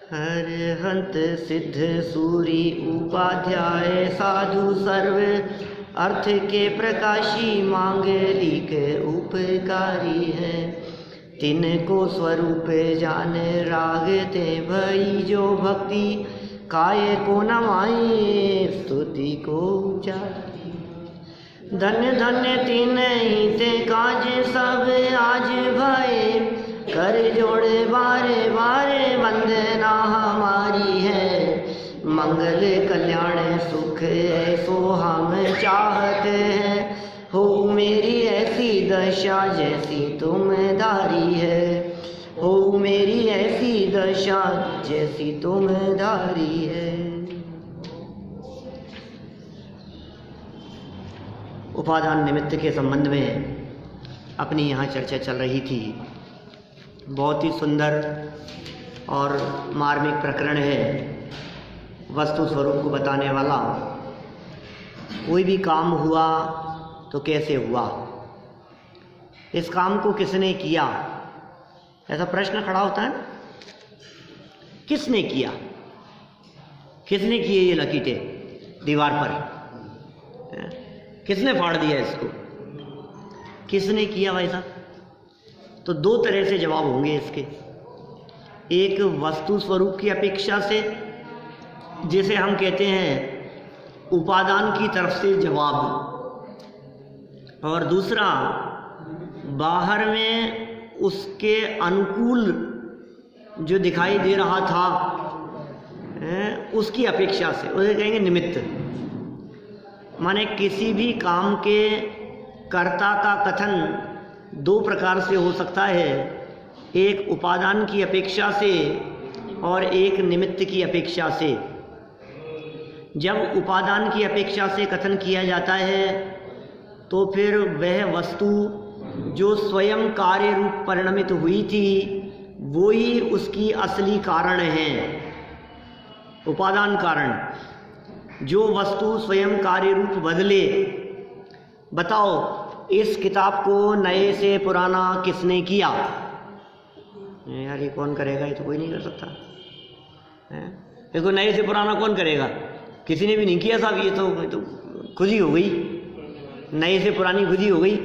हरहंत सिद्ध सूरी उपाध्याय साधु सर्व अर्थ के प्रकाशी मांगलिक उपकारी है। तिनको स्वरूप जान रागते भई जो भक्ति काय को नमाए स्तुति को जाती। धन्य धन्य तीन ही ते काज सब आज भये कर जोड़े बारे बारे वंदना हमारी है। मंगल कल्याण सुख ऐसो हम चाहते हैं हो मेरी ऐसी दशा जैसी तुम धारी है। हो मेरी ऐसी दशा जैसी तुम धारी है। उपादान निमित्त के संबंध में अपनी यहाँ चर्चा चल रही थी। बहुत ही सुंदर और मार्मिक प्रकरण है, वस्तु स्वरूप को बताने वाला। कोई भी काम हुआ तो कैसे हुआ, इस काम को किसने किया, ऐसा प्रश्न खड़ा होता है। किसने किया, किसने किए ये लकीटें दीवार पर, किसने फाड़ दिया इसको, किसने किया भाई साहब? तो दो तरह से जवाब होंगे इसके। एक वस्तु स्वरूप की अपेक्षा से, जिसे हम कहते हैं उपादान की तरफ से जवाब, और दूसरा बाहर में उसके अनुकूल जो दिखाई दे रहा था उसकी अपेक्षा से, उसे कहेंगे निमित्त। माने किसी भी काम के कर्ता का कथन दो प्रकार से हो सकता है, एक उपादान की अपेक्षा से और एक निमित्त की अपेक्षा से। जब उपादान की अपेक्षा से कथन किया जाता है तो फिर वह वस्तु जो स्वयं कार्य रूप परिणमित हुई थी वो ही उसकी असली कारण है, उपादान कारण। जो वस्तु स्वयं कार्य रूप बदले, बताओ इस किताब को नए से पुराना किसने किया? यार ये कौन करेगा, ये तो कोई नहीं कर सकता है। इसको नए से पुराना कौन करेगा? किसी ने भी नहीं किया साहब, ये तो खुद ही हो गई, नए से पुरानी खुद ही हो गई।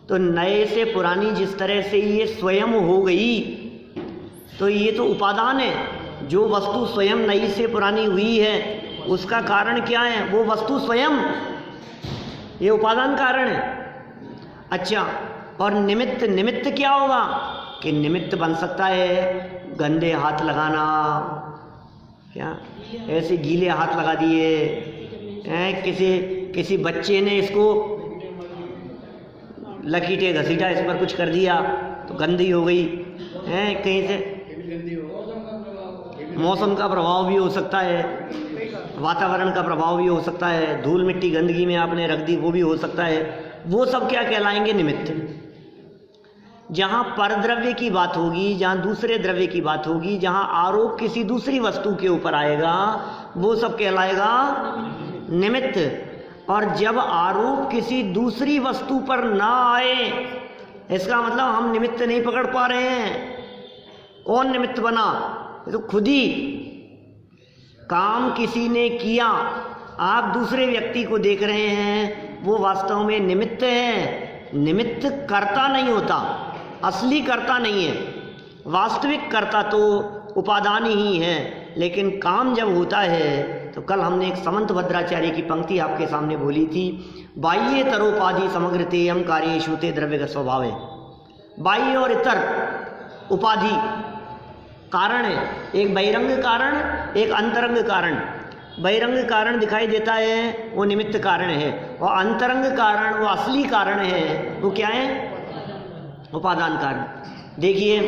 तो नए से पुरानी जिस तरह से ये स्वयं हो गई, तो ये तो उपादान है। जो वस्तु स्वयं नई से पुरानी हुई है उसका कारण क्या है? वो वस्तु स्वयं, ये उपादान कारण है। अच्छा, और निमित्त, निमित्त क्या होगा कि निमित्त बन सकता है गंदे हाथ लगाना, क्या ऐसे गीले हाथ लगा दिए, किसी बच्चे ने इसको लकीटे घसीटा, इस पर कुछ कर दिया तो गंदी हो गई है। कहीं से मौसम का प्रभाव भी हो सकता है, वातावरण का प्रभाव भी हो सकता है, धूल मिट्टी गंदगी में आपने रख दी वो भी हो सकता है। वो सब क्या कहलाएंगे? निमित्त। जहाँ परद्रव्य की बात होगी, जहाँ दूसरे द्रव्य की बात होगी, जहाँ आरोप किसी दूसरी वस्तु के ऊपर आएगा, वो सब कहलाएगा निमित्त। और जब आरोप किसी दूसरी वस्तु पर ना आए, इसका मतलब हम निमित्त नहीं पकड़ पा रहे हैं। कौन निमित्त बना? तो खुद ही काम किसी ने किया, आप दूसरे व्यक्ति को देख रहे हैं, वो वास्तव में निमित्त है। निमित्त कर्ता नहीं होता, असली कर्ता नहीं है। वास्तविक कर्ता तो उपादान ही है। लेकिन काम जब होता है तो कल हमने एक समंत भद्राचार्य की पंक्ति आपके सामने बोली थी, बाह्य तरोपाधि समग्र तेयम कार्येषु ते द्रव्य का स्वभाव है। बाह्य और इतर उपाधि कारण है, एक बहिरंग कारण, एक अंतरंग कारण। बहिरंग कारण दिखाई देता है वो निमित्त कारण है, और अंतरंग कारण, वो असली कारण है, वो क्या है? उपादान कारण। देखिए,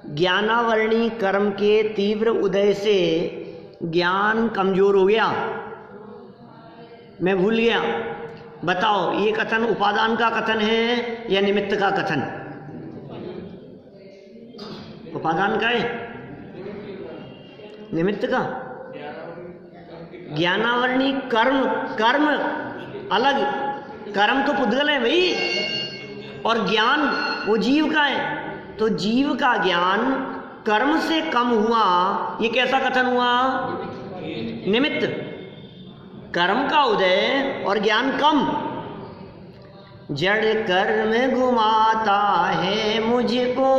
ज्ञानावरणी कर्म के तीव्र उदय से ज्ञान कमजोर हो गया, मैं भूल गया। बताओ ये कथन उपादान का कथन है या निमित्त का कथन? उपादान का है, निमित्त का। ज्ञानावरणी कर्म, कर्म अलग, कर्म तो पुद्गल है भाई, और ज्ञान वो जीव का है। तो जीव का ज्ञान कर्म से कम हुआ, ये कैसा कथन हुआ? निमित्त। कर्म का उदय और ज्ञान कम। जड़ कर्म घुमाता है मुझको,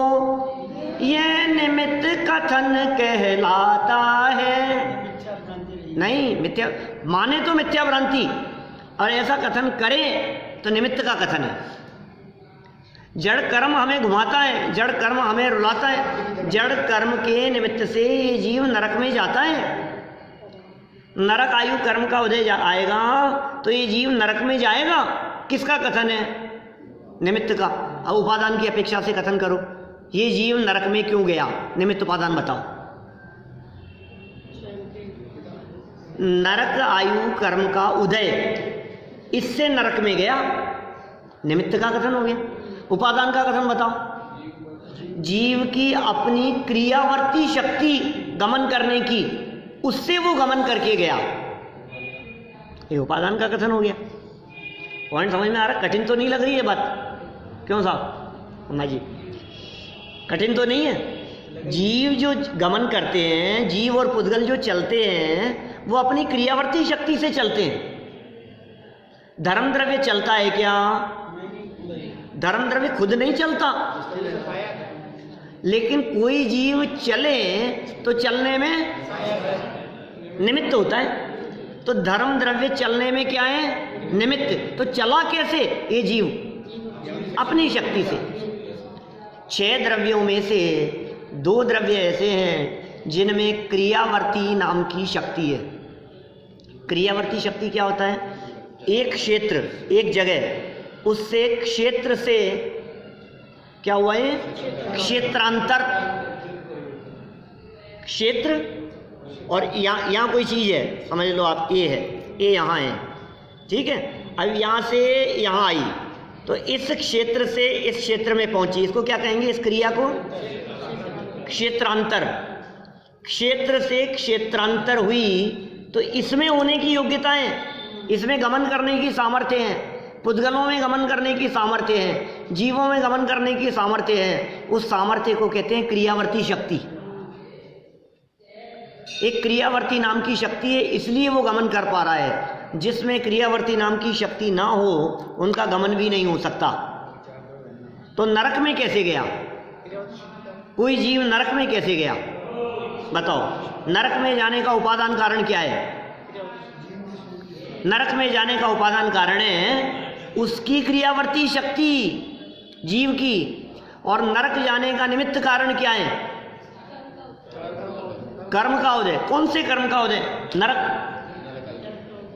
ये निमित्त कथन कहलाता है। नहीं, मिथ्या माने तो मिथ्या भ्रांति, और ऐसा कथन करे तो निमित्त का कथन है। जड़ कर्म हमें घुमाता है, जड़ कर्म हमें रुलाता है। जड़ कर्म के निमित्त से ये जीव नरक में जाता है। नरक आयु कर्म का उदय आएगा तो ये जीव नरक में जाएगा। किसका कथन है? निमित्त का। अब उपादान की अपेक्षा से कथन करो, ये जीव नरक में क्यों गया? निमित्त उपादान बताओ। नरक आयु कर्म का उदय, इससे नरक में गया, निमित्त का कथन हो गया। उपादान का कथन बताओ। जीव की अपनी क्रियावर्ती शक्ति गमन करने की, उससे वो गमन करके गया, ये उपादान का कथन हो गया। पॉइंट समझ में आ रहा? कठिन तो नहीं लग रही है बात? क्यों साहब? ना जी, कठिन तो नहीं है। जीव जो गमन करते हैं, जीव और पुद्गल जो चलते हैं, वो अपनी क्रियावर्ती शक्ति से चलते हैं। धर्म द्रव्य चलता है क्या? धर्म द्रव्य खुद नहीं चलता, लेकिन कोई जीव चले तो चलने में निमित्त होता है। तो धर्म द्रव्य चलने में क्या है? निमित्त। तो चला कैसे ये जीव? अपनी शक्ति से। 6 द्रव्यों में से 2 द्रव्य ऐसे हैं जिनमें क्रियावर्ती नाम की शक्ति है। क्रियावर्ती शक्ति क्या होता है? एक क्षेत्र, एक जगह, उससे क्षेत्र से क्या हुआ है? क्षेत्रांतर। क्षेत्र और यहाँ कोई चीज़ है, समझ लो आप, ए है, ए यहाँ है, ठीक है। अब यहाँ से यहाँ आई तो इस क्षेत्र से इस क्षेत्र में पहुंची, इसको क्या कहेंगे? इस क्रिया को क्षेत्रांतर। क्षेत्र से क्षेत्रांतर हुई तो इसमें होने की योग्यता है, इसमें गमन करने की सामर्थ्य है, पुद्गलों में गमन करने की सामर्थ्य है, जीवों में गमन करने की सामर्थ्य है। उस सामर्थ्य को कहते हैं क्रियावर्ती शक्ति। एक क्रियावर्ती नाम की शक्ति है, इसलिए वो गमन कर पा रहा है। जिसमें क्रियावर्ती नाम की शक्ति ना हो उनका गमन भी नहीं हो सकता। तो नरक में कैसे गया? कोई जीव नरक में कैसे गया बताओ? नरक में जाने का उपादान कारण क्या है? नरक में जाने का उपादान कारण है उसकी क्रियावर्ती शक्ति जीव की। और नरक जाने का निमित्त कारण क्या है? कर्म का उदय। कौन से कर्म का उदय?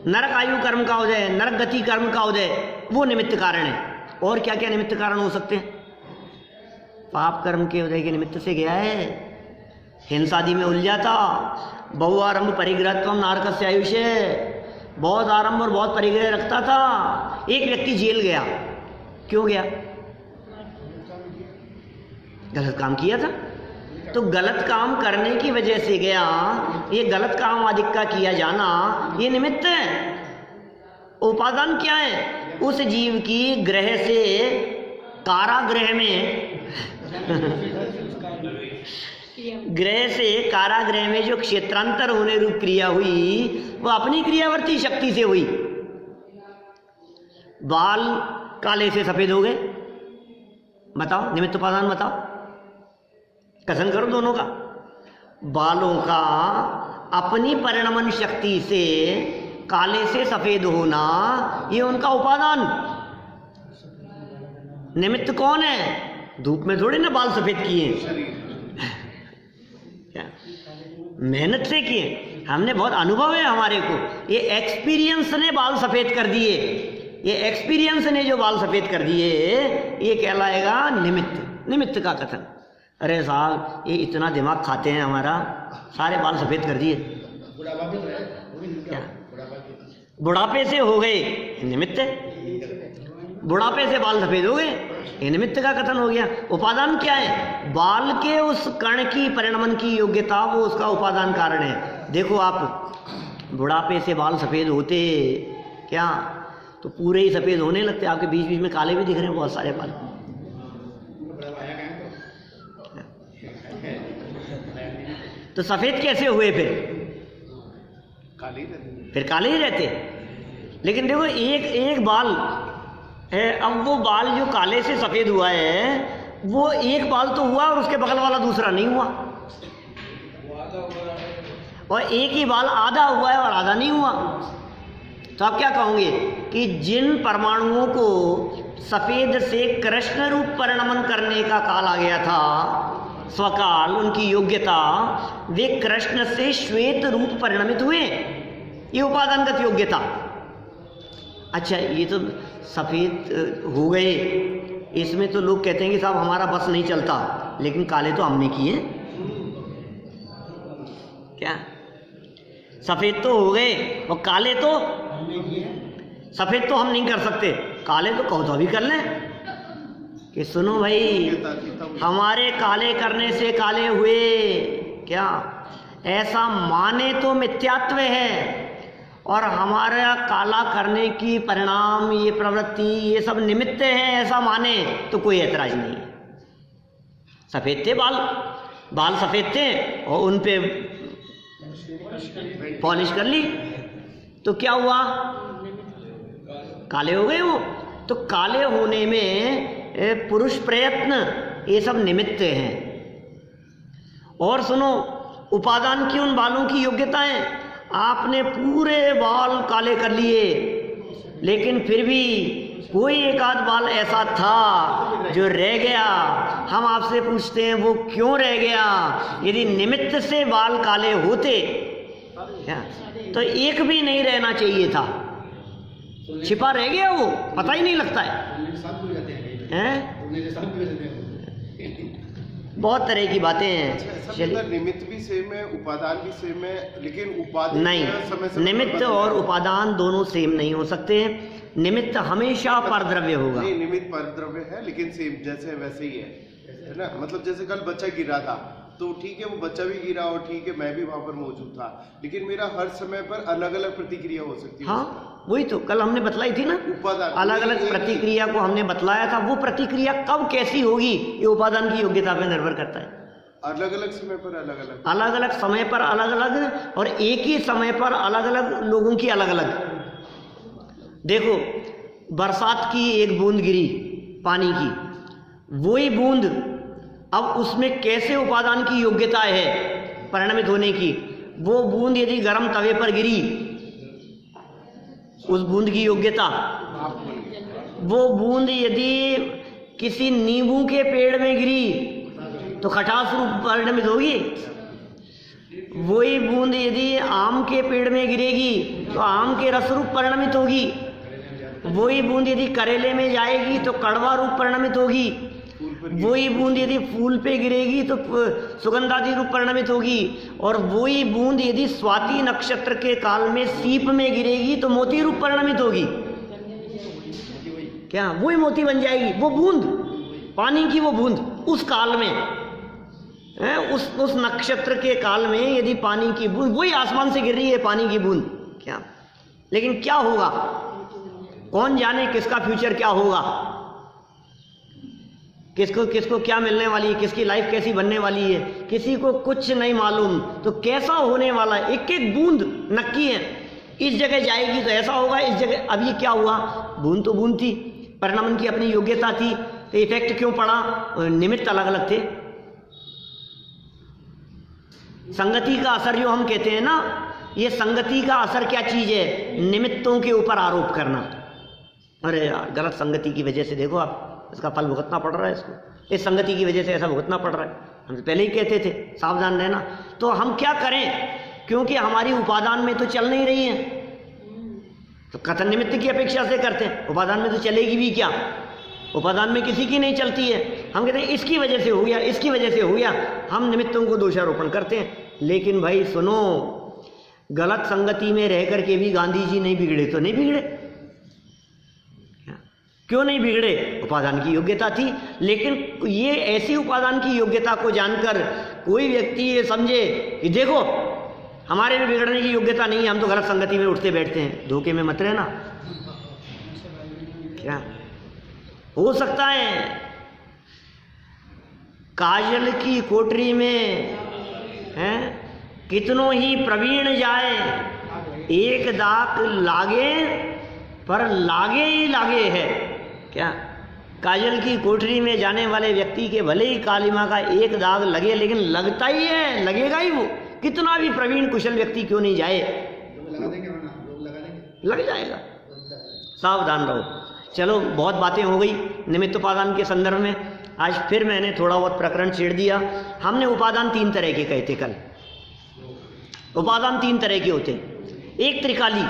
नरक आयु कर्म का उदय, नरक गति कर्म का उदय, वो निमित्त कारण है। और क्या क्या निमित्त कारण हो सकते हैं? पाप कर्म के उदय के निमित्त से गया है। हिंसादि में उलझा था। बहु आरंभ परिग्रहत्वम नारकस्य आयुष्य, बहुत आरंभ और बहुत परिग्रह रखता था। एक व्यक्ति जेल गया। क्यों गया? गलत काम किया था। तो गलत काम करने की वजह से गया। ये गलत काम अधिक का किया जाना ये निमित्त है। उपादान क्या है? उस जीव की ग्रह से कारागृह में ग्रह से कारागृह में जो क्षेत्रांतर होने रूप क्रिया हुई वो अपनी क्रियावर्ती शक्ति से हुई। बाल काले से सफेद हो गए, बताओ निमित्त उपादान बताओ, कथन करो दोनों का। बालों का अपनी परिणमन शक्ति से काले से सफेद होना ये उनका उपादान। निमित्त कौन है? धूप में थोड़े ना बाल सफेद किए, क्या मेहनत से किए। हमने बहुत अनुभव है हमारे को। ये एक्सपीरियंस ने बाल सफेद कर दिए। ये एक्सपीरियंस ने जो बाल सफेद कर दिए ये कहलाएगा निमित्त। निमित्त का कथन। अरे साहब ये इतना दिमाग खाते हैं हमारा, सारे बाल सफेद कर दिए। क्या बुढ़ापे से हो गए? निमित्त है। बुढ़ापे से बाल सफेद हो गए, ये निमित्त का कथन हो गया। उपादान क्या है? बाल के उस कण की परिणमन की योग्यता, वो उसका उपादान कारण है। देखो आप बुढ़ापे से बाल सफेद होते क्या तो पूरे ही सफेद होने लगते। आपके बीच बीच में काले भी दिख रहे हैं बहुत सारे बाल। तो सफेद कैसे हुए फिर? काले ही रहते। फिर काले ही रहते। लेकिन देखो एक बाल है, अब वो बाल जो काले से सफेद हुआ है वो एक बाल तो हुआ और उसके बगल वाला दूसरा नहीं हुआ, और एक ही बाल आधा हुआ है और आधा नहीं हुआ। तो आप क्या कहोगे कि जिन परमाणुओं को सफेद से कृष्ण रूप परिणमन करने का काल आ गया था, स्वकाल, उनकी योग्यता, वे कृष्ण से श्वेत रूप परिणमित हुए, ये उपादानगत योग्यता। अच्छा, ये तो सफेद हो गए, इसमें तो लोग कहते हैं कि साहब हमारा बस नहीं चलता, लेकिन काले तो हमने किए। क्या सफेद तो हो गए और काले तो सफेद तो हम नहीं कर सकते, काले तो कहो तो अभी कर लें कि सुनो भाई हमारे काले करने से काले हुए, क्या ऐसा माने तो मिथ्यात्व है, और हमारा काला करने की परिणाम, ये प्रवृत्ति, ये सब निमित्त है, ऐसा माने तो कोई ऐतराज नहीं है। सफेद थे बाल सफेद थे और उन पे पॉलिश कर ली तो क्या हुआ? काले हो गए वो। तो काले होने में पुरुष प्रयत्न, ये सब निमित्त हैं। और सुनो, उपादान की उन बालों की योग्यताएं, आपने पूरे बाल काले कर लिए, लेकिन फिर भी कोई एक आध बाल ऐसा था जो रह गया। हम आपसे पूछते हैं वो क्यों रह गया? यदि निमित्त से बाल काले होते क्या तो एक भी नहीं रहना चाहिए था, छिपा रह गया, वो पता ही नहीं लगता है। बहुत तरह की बातें हैं। चलिए, निमित्त भी सेम है, उपादान भी सेम है, लेकिन उपादान नहीं, निमित्त और उपादान दोनों सेम नहीं हो सकते। निमित्त हमेशा परद्रव्य होगा। नहीं, निमित्त परद्रव्य है, लेकिन सेम जैसे वैसे ही है ना। मतलब जैसे कल बच्चा गिरा था तो ठीक है, वो बच्चा भी गिरा और ठीक है, मैं भी वहां पर मौजूद था, लेकिन मेरा हर समय पर अलग अलग प्रतिक्रिया हो सकती है। हाँ, वही तो कल हमने बतलाई थी ना, उपादान अलग अलग प्रतिक्रिया को हमने बतलाया था। वो प्रतिक्रिया कब कैसी होगी ये उपादान की योग्यता पर निर्भर करता है। अलग अलग समय पर अलग अलग, अलग अलग समय पर अलग अलग, और एक ही समय पर अलग अलग लोगों की अलग अलग। देखो, बरसात की एक बूंद गिरी पानी की, वही बूंद अब उसमें कैसे उपादान की योग्यता है परिणमित होने की। वो बूंद यदि गर्म तवे पर गिरी, उस बूंद की योग्यता, वो बूंद यदि किसी नींबू के पेड़ में गिरी तो खटास रूप परिणमित होगी। वही बूंद यदि आम के पेड़ में गिरेगी तो आम के रस रूप परिणमित होगी। वही बूंद यदि करेले में जाएगी तो कड़वा रूप परिणमित होगी। वही बूंद यदि फूल पे गिरेगी तो सुगंधादि रूप परिणमित होगी। और वही बूंद यदि स्वाति नक्षत्र के काल में सीप में गिरेगी तो मोती रूप परिणमित होगी। क्या वही मोती बन जाएगी? वो बूंद पानी की, वो बूंद उस काल में है, उस नक्षत्र के काल में यदि पानी की बूंद, वही आसमान से गिर रही है पानी की बूंद। क्या, लेकिन क्या होगा? कौन जाने किसका फ्यूचर क्या होगा, किसको क्या मिलने वाली है, किसकी लाइफ कैसी बनने वाली है, किसी को कुछ नहीं मालूम। तो कैसा होने वाला है, एक एक बूंद नक्की है। इस जगह जाएगी तो ऐसा होगा, इस जगह। अब ये क्या हुआ? बूंद तो बूंद थी, परिणमन की अपनी योग्यता थी, तो इफेक्ट क्यों पड़ा? निमित्त अलग अलग थे। संगति का असर जो हम कहते हैं ना, ये संगति का असर क्या चीज है? निमित्तों के ऊपर आरोप करना। अरे यार, गलत संगति की वजह से देखो आप इसका फल भुगतना पड़ रहा है, इसको इस संगति की वजह से ऐसा भुगतना पड़ रहा है। हम तो पहले ही कहते थे सावधान रहना। तो हम क्या करें? क्योंकि हमारी उपादान में तो चल नहीं रही है, तो कथन निमित्त की अपेक्षा से करते हैं। उपादान में तो चलेगी भी क्या? उपादान में किसी की नहीं चलती है। हम कहते हैं इसकी वजह से हो गया, इसकी वजह से हो गया, हम निमित्तों को दोषारोपण करते हैं। लेकिन भाई सुनो, गलत संगति में रह करके भी गांधी जी नहीं बिगड़े तो नहीं बिगड़े। क्यों नहीं बिगड़े? उपादान की योग्यता थी। लेकिन ये ऐसी उपादान की योग्यता को जानकर कोई व्यक्ति ये समझे कि देखो हमारे में बिगड़ने की योग्यता नहीं है, हम तो गलत संगति में उठते बैठते हैं, धोखे में मत रहना। क्या हो सकता है काजल की कोठरी में है कितनों ही प्रवीण जाए, एक दाग लागे पर लागे ही लागे है। क्या काजल की कोठरी में जाने वाले व्यक्ति के भले ही काली माँ का एक दाग लगे, लेकिन लगता ही है, लगेगा ही वो, कितना भी प्रवीण कुशल व्यक्ति क्यों नहीं जाए, लग जाएगा। सावधान रहो। चलो बहुत बातें हो गई निमित्त उपादान के संदर्भ में। आज फिर मैंने थोड़ा बहुत प्रकरण छेड़ दिया। हमने उपादान 3 तरह के कहे थे कल। उपादान 3 तरह के होते, एक त्रिकाली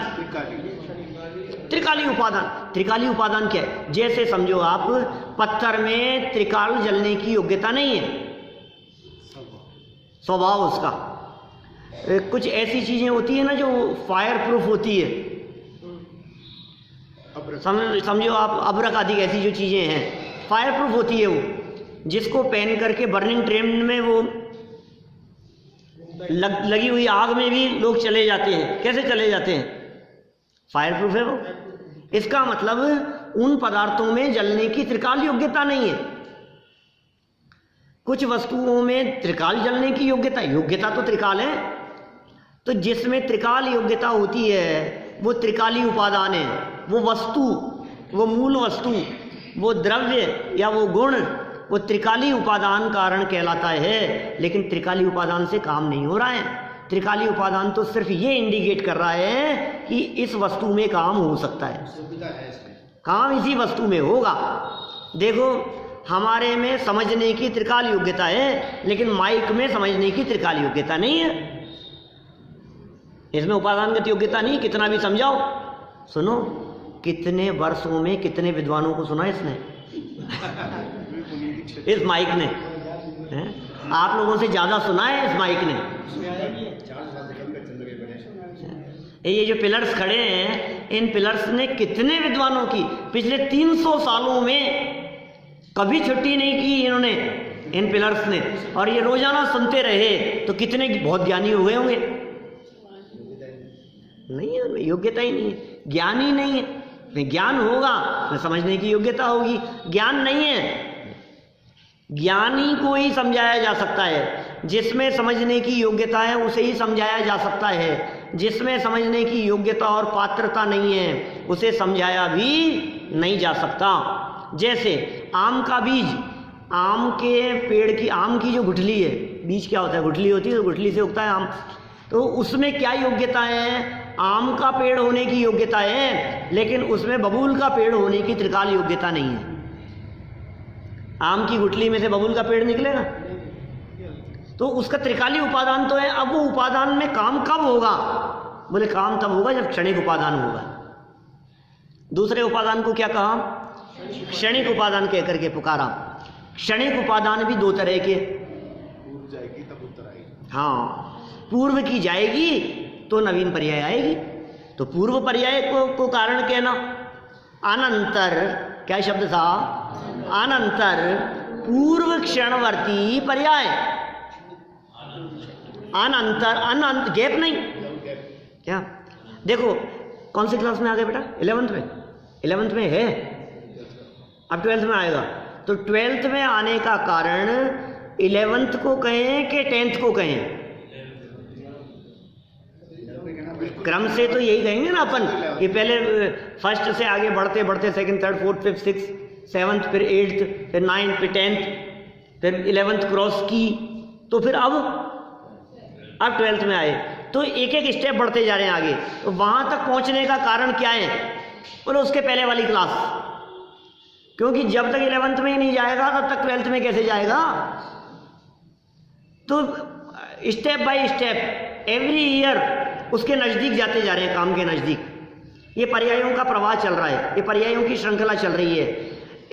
उपादान। त्रिकाली उपादान क्या है? जैसे समझो आप पत्थर में त्रिकाल जलने की योग्यता नहीं है, स्वभाव उसका। कुछ ऐसी चीजें होती है ना जो फायर प्रूफ होती है, समझो आप अबरक आदि ऐसी जो चीजें हैं फायर प्रूफ होती है, वो जिसको पहन करके बर्निंग ट्रेन में वो लगी हुई आग में भी लोग चले जाते हैं। कैसे चले जाते हैं? फायर प्रूफ है वो। इसका मतलब उन पदार्थों में जलने की त्रिकाल योग्यता नहीं है। कुछ वस्तुओं में त्रिकाल जलने की योग्यता तो त्रिकाल है। तो जिसमें त्रिकाल योग्यता होती है वो त्रिकाली उपादान है। वो वस्तु, वो मूल वस्तु, वो द्रव्य या वो गुण, वो त्रिकाली उपादान कारण कहलाता है। लेकिन त्रिकाली उपादान से काम नहीं हो रहा है। त्रिकाली उपादान तो सिर्फ ये इंडिकेट कर रहा है कि इस वस्तु में काम हो सकता है, काम इसी वस्तु में होगा। देखो हमारे में समझने की त्रिकाल योग्यता है, लेकिन माइक में समझने की त्रिकाल योग्यता नहीं है। इसमें उपादानगत योग्यता नहीं, कितना भी समझाओ। सुनो, कितने वर्षों में कितने विद्वानों को सुना इसने इस माइक ने, है? आप लोगों से ज्यादा सुना है इस माइक ने। ये जो पिलर्स खड़े हैं, इन पिलर्स ने कितने विद्वानों की पिछले 300 सालों में कभी छुट्टी नहीं की इन्होंने, इन पिलर्स ने। और ये रोजाना सुनते रहे तो कितने बहुत ज्ञानी हो गए होंगे। नहीं है, योग्यता ही नहीं है, ज्ञान ही नहीं है। ज्ञान होगा तो समझने की योग्यता होगी, ज्ञान नहीं है। ज्ञानी को ही समझाया जा सकता है, जिसमें समझने की योग्यता है उसे ही समझाया जा सकता है। जिसमें समझने की योग्यता और पात्रता नहीं है उसे समझाया भी नहीं जा सकता। जैसे आम का बीज, आम के पेड़ की, आम की जो गुठली है, बीज क्या होता है? गुठली होती है, तो गुठली से उगता है आम। तो उसमें क्या योग्यता है? आम का पेड़ होने की योग्यता है, लेकिन उसमें बबूल का पेड़ होने की त्रिकाल योग्यता नहीं है। आम की गुठली में से बबूल का पेड़ निकलेगा? तो उसका त्रिकाली उपादान तो है। अब वो उपादान में काम कब होगा? बोले काम तब होगा जब क्षणिक उपादान होगा। दूसरे उपादान को क्या कहा? क्षणिक उपादान कह करके पुकारा। क्षणिक उपादान भी 2 तरह के, पूर्व जाएगी तब उत्तर आएगी। हाँ, पूर्व की जाएगी तो नवीन पर्याय आएगी। तो पूर्व पर्याय को कारण कहना। अनंतर, क्या शब्द था? अनंतर पूर्व क्षणवर्ती पर्याय। अनंतर, अनंत, गैप नहीं क्या? देखो कौन सी क्लास में आ गए बेटा? 11th में। 11th में है, अब 12th में आएगा। तो 12th में आने का कारण 11th को कहें कि 10th को कहें? क्रम से तो यही कहेंगे ना अपन, ये पहले फर्स्ट से आगे बढ़ते बढ़ते 2nd, 3rd, 4th, 5th, 6th, 7th, फिर 8th, फिर 9th, फिर 10th, फिर 11th क्रॉस की, तो फिर अब 12th में आए। तो एक एक स्टेप बढ़ते जा रहे हैं आगे। तो वहां तक पहुंचने का कारण क्या है? बोलो उसके पहले वाली क्लास। क्योंकि जब तक 11th में ही नहीं जाएगा तब तक 12th में कैसे जाएगा? तो step by step every year उसके नजदीक जाते जा रहे हैं, काम के नजदीक। ये पर्यायों का प्रवाह चल रहा है, ये पर्यायों की श्रृंखला चल रही है।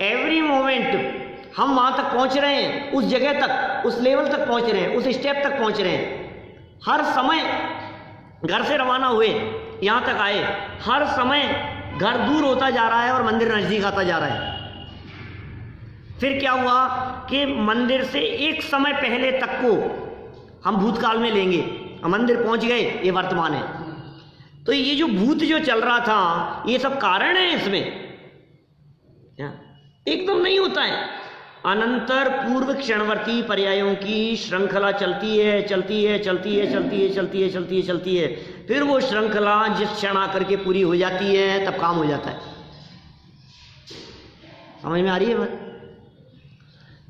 एवरी मोमेंट हम वहां तक पहुंच रहे हैं, उस जगह तक, उस लेवल तक पहुंच रहे हैं, उस स्टेप तक पहुंच रहे हैं। हर समय घर से रवाना हुए यहां तक आए, हर समय घर दूर होता जा रहा है और मंदिर नजदीक आता जा रहा है। फिर क्या हुआ कि मंदिर से एक समय पहले तक को हम भूतकाल में लेंगे, मंदिर पहुंच गए, ये वर्तमान है। तो ये जो भूत जो चल रहा था, ये सब कारण है इसमें, एकदम नहीं होता है। अनंतर पूर्व क्षणवर्ती पर्यायों की श्रृंखला चलती है, चलती है, चलती है, चलती है, चलती है, चलती है, चलती है, फिर वो श्रृंखला जिस क्षण आकर के पूरी हो जाती है तब काम हो जाता है। समझ में आ रही है बात?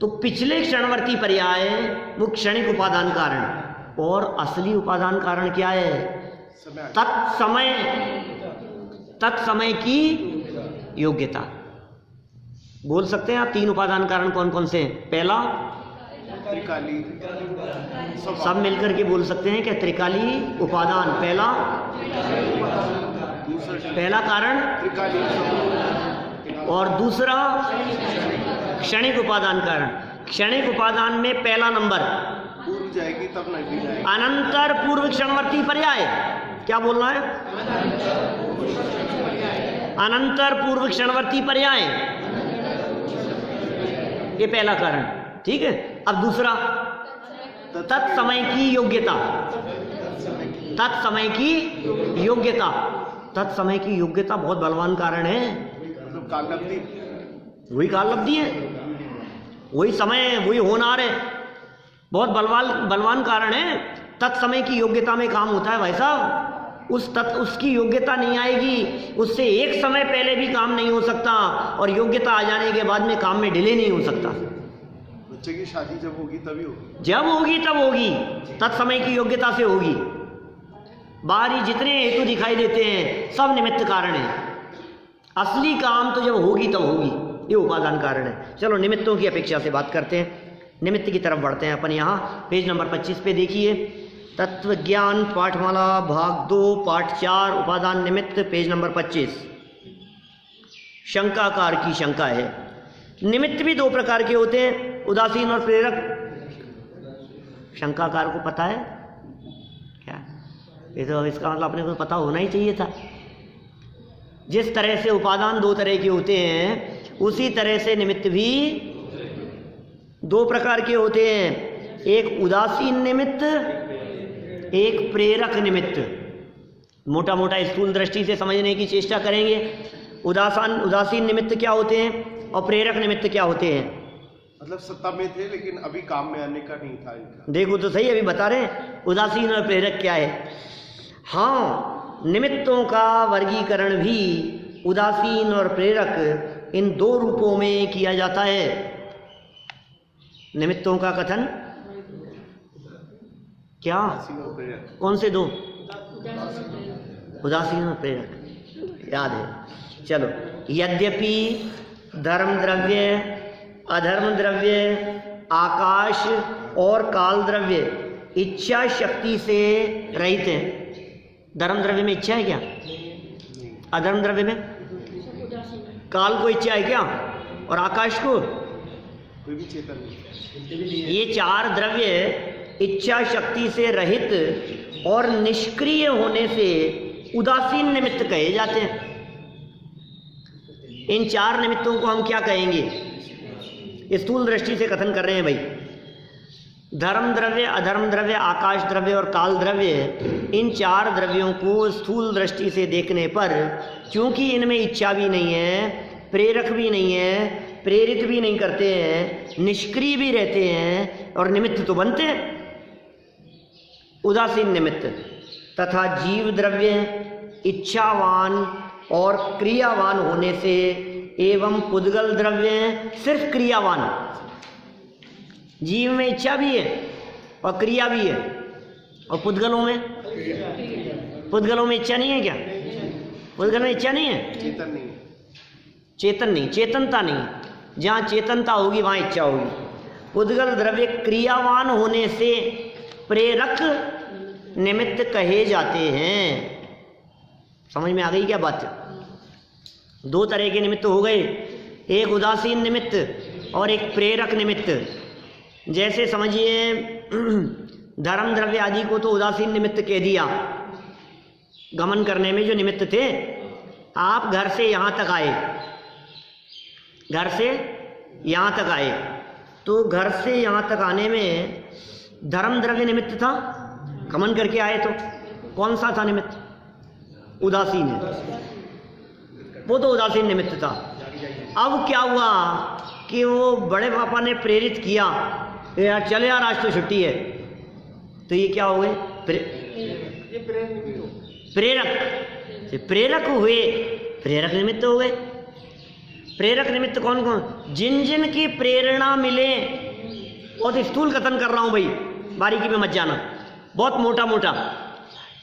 तो पिछले क्षणवर्ती पर्याय वो क्षणिक उपादान कारण, और असली उपादान कारण क्या है? तत्समय, तत्समय की योग्यता। बोल सकते हैं आप 3 उपादान कारण कौन कौन से हैं? पहला, त्रिकाली, सब मिलकर के बोल सकते हैं क्या? त्रिकाली उपादान पहला, पहला कारण, त्रिकाली, और दूसरा क्षणिक उपादान कारण। क्षणिक उपादान में पहला नंबर पूर्व जाएगी तब नहीं जाएगी। अनंतर पूर्व क्षणवर्ती पर्याय। क्या बोलना है? अनंतर पूर्व क्षणवर्ती पर्याय, ये पहला कारण, ठीक है। अब दूसरा, तत्समय की योग्यता, तत्समय की योग्यता, तत्समय की योग्यता बहुत बलवान कारण है। मतलब काल लब्धि, वही काल लब्धि है, वही समय, वही होनार है, बहुत बलवान कारण है। तत्समय की योग्यता में काम होता है भाई साहब। उसकी योग्यता नहीं आएगी, उससे एक समय पहले भी काम नहीं हो सकता, और योग्यता आ जाने के बाद में काम में डिले नहीं हो सकता। बच्चे की शादी जब होगी तभी होगी, जब होगी तब होगी, तत्समय की योग्यता से होगी। बाहरी जितने हेतु दिखाई देते हैं सब निमित्त कारण है, असली काम तो जब होगी तब होगी, ये उपादान कारण है। चलो निमित्तों की अपेक्षा से बात करते हैं, निमित्त की तरफ बढ़ते हैं अपन। यहाँ पेज नंबर 25 पे देखिए, तत्व ज्ञान पाठमाला भाग 2 पाठ 4 उपादान निमित्त, पेज नंबर 25। शंकाकार की शंका है। निमित्त भी 2 प्रकार के होते हैं, उदासीन और प्रेरक। शंकाकार को पता है क्या? ये तो इसका मतलब अपने को पता होना ही चाहिए था। जिस तरह से उपादान 2 तरह के होते हैं, उसी तरह से निमित्त भी 2 प्रकार के होते हैं, एक उदासीन निमित्त, एक प्रेरक निमित्त। मोटा मोटा स्थूल दृष्टि से समझने की चेष्टा करेंगे। उदासीन निमित्त क्या होते हैं और प्रेरक निमित्त क्या होते हैं? मतलब सत्ता में थे लेकिन अभी काम में आने का नहीं था इनका। देखो तो सही, अभी बता रहे हैं उदासीन और प्रेरक क्या है। हाँ, निमित्तों का वर्गीकरण भी उदासीन और प्रेरक इन 2 रूपों में किया जाता है। निमित्तों का कथन क्या? कौन से 2? उदासीन और प्रेरक, याद है। चलो, यद्यपि धर्म द्रव्य, अधर्म द्रव्य, आकाश और काल द्रव्य इच्छा शक्ति से रहित हैं। धर्म द्रव्य में इच्छा है क्या? अधर्म द्रव्य में? काल को इच्छा है क्या? और आकाश को? कोई भी चेतन नहीं। ये 4 द्रव्य इच्छा शक्ति से रहित और निष्क्रिय होने से उदासीन निमित्त कहे जाते हैं। इन 4 निमित्तों को हम क्या कहेंगे? स्थूल दृष्टि से कथन कर रहे हैं भाई। धर्म द्रव्य, अधर्म द्रव्य, आकाश द्रव्य और काल द्रव्य, इन 4 द्रव्यों को स्थूल दृष्टि से देखने पर, क्योंकि इनमें इच्छा भी नहीं है, प्रेरक भी नहीं है, प्रेरित भी नहीं करते हैं, निष्क्रिय भी रहते हैं, और निमित्त तो बनते हैं, उदासीन निमित्त। तथा जीव द्रव्य इच्छावान और क्रियावान होने से, एवं पुद्गल द्रव्य सिर्फ क्रियावान। जीव में इच्छा भी है और क्रिया भी है, और पुद्गलों में इच्छा नहीं है क्या? पुद्गल में इच्छा नहीं है, चेतन नहीं, चेतन नहीं, चेतनता नहीं। जहाँ चेतनता होगी वहाँ इच्छा होगी। पुद्गल द्रव्य क्रियावान होने से प्रेरक निमित्त कहे जाते हैं। समझ में आ गई क्या बात? 2 तरह के निमित्त हो गए, एक उदासीन निमित्त और एक प्रेरक निमित्त। जैसे समझिए धर्म द्रव्य आदि को तो उदासीन निमित्त कह दिया, गमन करने में जो निमित्त थे। आप घर से यहाँ तक आए, घर से यहाँ तक आए, तो घर से यहाँ तक आने में धर्म द्रव्य निमित्त था, गमन करके आए, तो कौन सा था निमित्त? उदासीन है, वो तो उदासीन निमित्त था। अब क्या हुआ? कि वो बड़े पापा ने प्रेरित किया, यार चले यार आज तो छुट्टी है, तो ये क्या हो गए? प्रेरक। प्रेरक हुए, प्रेरक निमित्त हो गए। प्रेरक निमित्त कौन कौन? जिन जिन की प्रेरणा मिले। बहुत स्थूल कथन कर रहा हूं भाई, बारीकी में मत जाना, बहुत मोटा मोटा।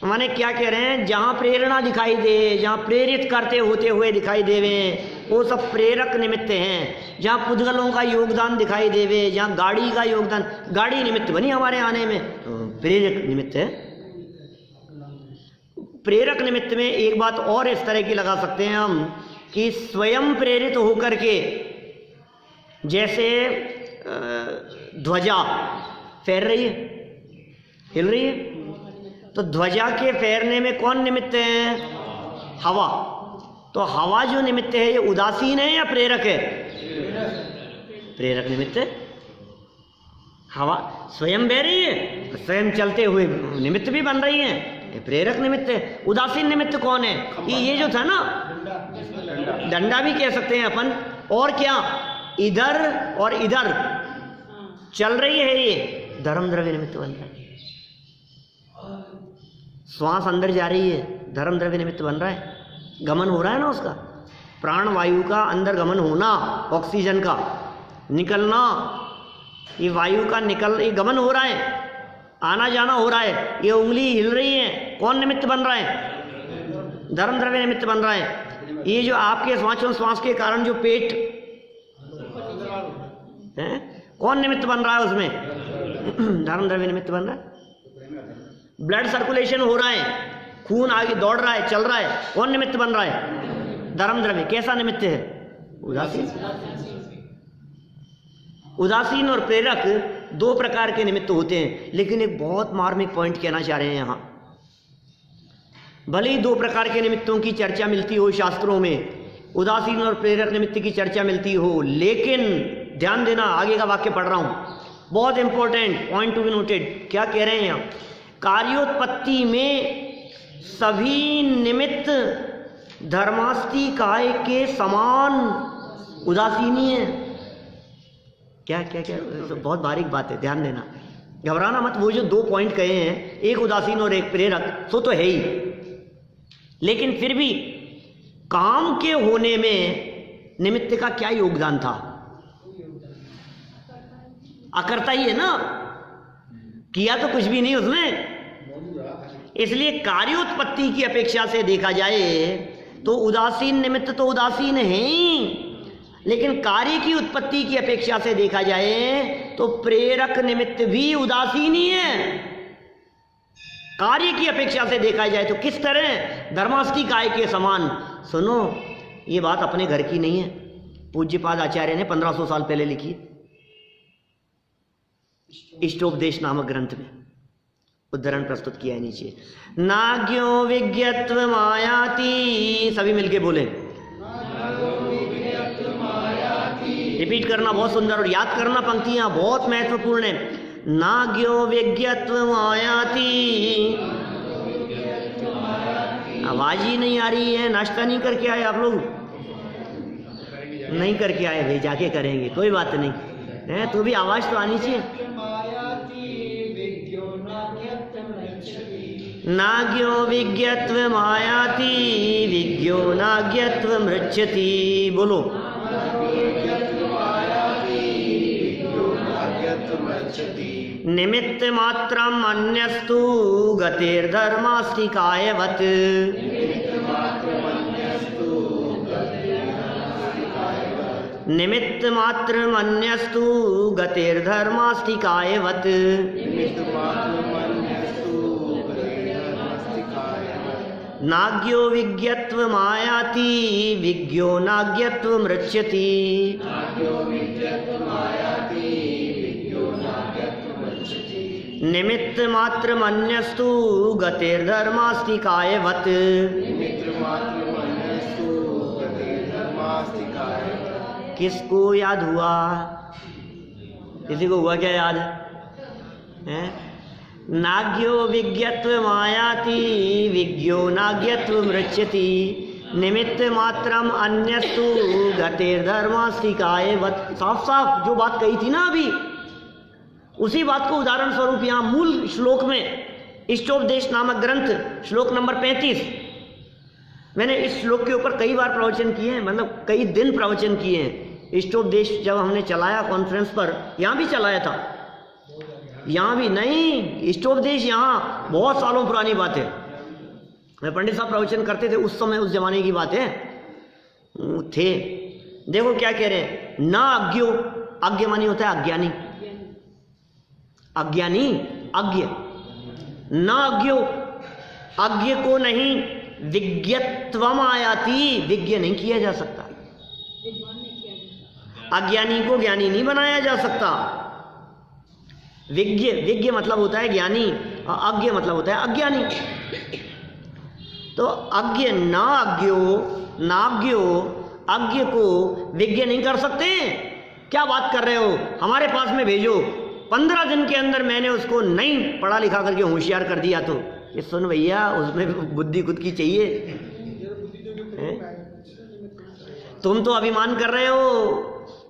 माने क्या कह रहे हैं? जहां प्रेरणा दिखाई दे, जहां प्रेरित करते होते हुए दिखाई देवे, वो सब प्रेरक निमित्त हैं। जहां पुद्गलों का योगदान दिखाई देवे, जहां गाड़ी का योगदान, गाड़ी निमित्त बनी हमारे आने में, तो प्रेरक निमित्त है। प्रेरक निमित्त में एक बात और इस तरह की लगा सकते हैं हम कि स्वयं प्रेरित होकर के, जैसे ध्वजा फैर रही है, हिल रही है, तो ध्वजा के फैरने में कौन निमित्त है? हवा। तो हवा जो निमित्त है ये उदासीन है या प्रेरक है? प्रेरक निमित्त है। हवा स्वयं बह रही है, स्वयं चलते हुए निमित्त भी बन रही है, ये प्रेरक निमित्त है। उदासीन निमित्त कौन है? ये जो था ना, डंडा भी कह सकते हैं अपन। और क्या? इधर और इधर चल रही है, ये धर्म द्रव्य निमित्त बन रहा है। श्वास अंदर जा रही है, धर्म द्रव्य निमित्त बन रहा है, गमन हो रहा है ना उसका, प्राण वायु का अंदर गमन होना, ऑक्सीजन का निकलना, ये वायु का ये गमन हो रहा है, आना जाना हो रहा है, ये उंगली हिल रही है, कौन निमित्त बन रहा है? धर्म द्रव्य निमित्त बन रहा है। ये जो आपके श्वास के कारण जो पेट है, कौन निमित्त बन रहा है उसमें? धर्म द्रव्य निमित्त बन रहा है। ब्लड सर्कुलेशन हो रहा है, खून आगे दौड़ रहा है, चल रहा है, कौन निमित्त बन रहा है? धर्म द्रव्य। कैसा निमित्त है? उदासीन। उदासीन और प्रेरक दो प्रकार के निमित्त होते हैं, लेकिन एक बहुत मार्मिक पॉइंट कहना चाह रहे हैं यहां। भले ही दो प्रकार के निमित्तों की चर्चा मिलती हो शास्त्रों में, उदासीन और प्रेरक निमित्त की चर्चा मिलती हो, लेकिन ध्यान देना, आगे का वाक्य पढ़ रहा हूं, बहुत important point to be noted. क्या कह रहे हैं यहां? कार्योत्पत्ति में सभी निमित्त धर्मास्ति काय के समान उदासीनी है। क्या क्या क्या? तो बहुत बारीक बात है, ध्यान देना, घबराना मत। वो जो दो पॉइंट कहे हैं, एक उदासीन और एक प्रेरक, सो तो है ही, लेकिन फिर भी काम के होने में निमित्त का क्या योगदान था? अकर्ता ही है ना, किया तो कुछ भी नहीं उसने। इसलिए कार्योत्पत्ति की अपेक्षा से देखा जाए तो उदासीन निमित्त तो उदासीन है ही, लेकिन कार्य की उत्पत्ति की अपेक्षा से देखा जाए तो प्रेरक निमित्त भी उदासीन ही है। कार्य की अपेक्षा से देखा जाए तो किस तरह? धर्मास्ति काय के समान। सुनो, ये बात अपने घर की नहीं है, पूज्यपाद आचार्य ने 1500 साल पहले लिखी, इष्टोपदेश नामक ग्रंथ में उद्धरण प्रस्तुत किया है नीचे। नाग्यो विज्ञत्व मायाति, सभी मिलके बोले, रिपीट करना बहुत सुंदर, और याद करना पंक्तियां बहुत महत्वपूर्ण है। नाग्यो विज्ञत्व मायाति, आवाज ही नहीं आ रही है, नाश्ता नहीं करके आए आप लोग? नहीं करके आए भाई, जाके करेंगे, कोई बात नहीं है, तो भी आवाज तो आनी चाहिए। नाग्यो विज्ञत्व मायाति विज्ञो नाज्ञत्व मृच्छति, बोलो। निमित्त मात्रम अन्यस्तु गतिर्धर्मास्ति कायवत्, निमित्त मात्रम अन्यस्तु गतिर्धर्मास्ति कायवत्, नाग्यो विज्ञत्व मायाति विज्ञो नाज्ञत्व मृच्छति, निमित्त मात्र मन्यस्तु गतिर्धर्मास्ति कायवत्। किसको याद हुआ? किसी को हुआ क्या याद है? नाग्यो विज्ञत्व मायाति विज्ञो नाज्ञत्व मृच्छति, निमित्त मात्रम अन्यस्तु गतिर्धर्मास्तिकाय वत्। साफ साफ जो बात कही थी ना अभी, उसी बात को उदाहरण स्वरूप यहाँ मूल श्लोक में इष्टोपदेश नामक ग्रंथ श्लोक नंबर 35, मैंने इस श्लोक के ऊपर कई बार प्रवचन किए हैं, मतलब कई दिन प्रवचन किए हैं। इष्टोपदेश जब हमने चलाया कॉन्फ्रेंस पर, यहाँ भी चलाया था, यहाँ भी नहीं, इष्टोपदेश यहाँ बहुत सालों पुरानी बात है। मैं पंडित साहब प्रवचन करते थे उस समय, उस जमाने की बात है थे। देखो क्या कह रहे हैं, ना अज्ञो, अज्ञ मानी होता है अज्ञानी, अज्ञानी अज्ञ, ना अज्ञो, अज्ञ को नहीं विज्ञत्वम आयाति, विज्ञ नहीं किया जा सकता, अज्ञानी को ज्ञानी नहीं बनाया जा सकता। विज्ञ, विज्ञ मतलब होता है ज्ञानी और अज्ञ मतलब होता है अज्ञानी। तो अज्ञ ना अज्ञो, नाज्ञो, अज्ञ को विज्ञ नहीं कर सकते। क्या बात कर रहे हो, हमारे पास में भेजो, 15 दिन के अंदर मैंने उसको नहीं पढ़ा लिखा करके होशियार कर दिया। तो ये सुन भैया, उसमें बुद्धि खुद की चाहिए। तुम तो अभिमान कर रहे हो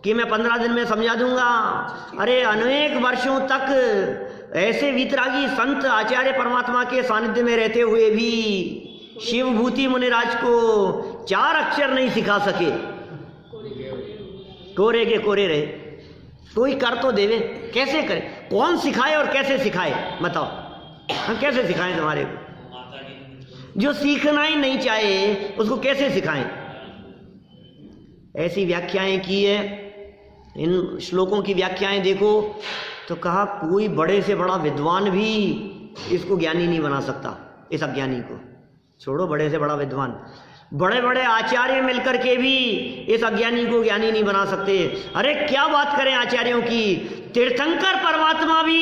कि मैं 15 दिन में समझा दूंगा। अरे अनेक वर्षों तक ऐसे वीतरागी संत आचार्य परमात्मा के सानिध्य में रहते हुए भी शिवभूति मुनिराज को 4 अक्षर नहीं सिखा सके, कोरे के कोरे रहे। कोई कर तो देवे, कैसे करे, कौन सिखाए और कैसे सिखाए, बताओ हम कैसे सिखाएं तुम्हारे को? जो सीखना ही नहीं चाहे उसको कैसे सिखाएं? ऐसी व्याख्याएं की है, इन श्लोकों की व्याख्याएं देखो तो कहा कोई बड़े से बड़ा विद्वान भी इसको ज्ञानी नहीं बना सकता। इस अज्ञानी को छोड़ो, बड़े से बड़ा विद्वान, बड़े बड़े आचार्य मिलकर के भी इस अज्ञानी को ज्ञानी नहीं बना सकते। अरे क्या बात करें आचार्यों की, तीर्थंकर परमात्मा भी